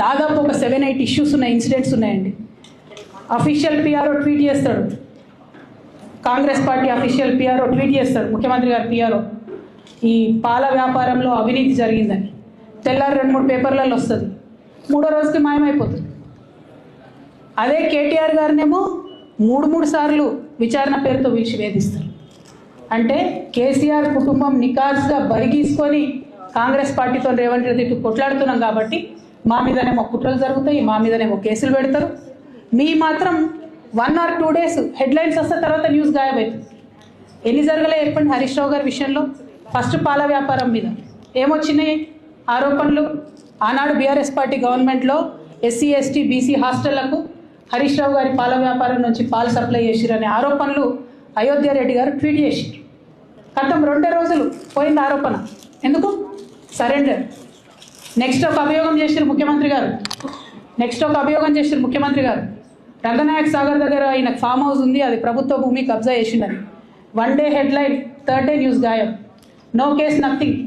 దాదాపు ఒక 7-8 ఇష్యూస్ ఉన్నాయి, ఇన్సిడెంట్స్ ఉన్నాయండి. అఫీషియల్ పిఆర్ఓ ట్వీట్ చేస్తాడు, Congress party official PRO tweet చేస్తాడు, ముఖ్యమంత్రి గారు పిఆర్ఓ, ఈ పాల వ్యాపారంలో అవినీతి జరిగిందని. తెల్లారి 2-3 పేపర్లలో వస్తుంది, 3వ రోజుకి మాయమైపోతుంది. అదే కేటీఆర్ గారినేమో 3 సార్లు విచారణ పేరుతో పిలిచి వేధిస్తారు. అంటే కేసీఆర్ కుటుంబం నికాస్గా బరిగీసుకొని కాంగ్రెస్ పార్టీతో రేవంత్ రెడ్డికి కొట్లాడుతున్నాం కాబట్టి మా మీదనేమో కుట్రలు జరుగుతాయి, మా మీదనేమో కేసులు పెడతారు. మీ మాత్రం 1 or 2 days హెడ్లైన్స్ వస్తే తర్వాత న్యూస్ గాయబవుతుంది. ఎన్ని జరగలే చెప్పండి హరీష్ రావు గారి విషయంలో. ఫస్ట్ పాల వ్యాపారం మీద ఏమొచ్చినాయి ఆరోపణలు. ఆనాడు బీఆర్ఎస్ పార్టీ గవర్నమెంట్లో SC ST BC హాస్టళ్లకు Harish Rao గారి పాల వ్యాపారం నుంచి పాలు సప్లై చేసిరనే ఆరోపణలు అయోధ్య రెడ్డి గారు ట్వీట్ చేసిరు. గతం 2 రోజులు పోయింది ఆరోపణ. ఎందుకు? సరెండర్. నెక్స్ట్ ఒక అభియోగం చేసిరు ముఖ్యమంత్రి గారు. రంగనాయక్ సాగర్ దగ్గర ఆయన ఫామ్ హౌస్ ఉంది, అది ప్రభుత్వ భూమి, కబ్జా చేసిండని. 1 day headline, 3rd day news గాయం. No case, nothing.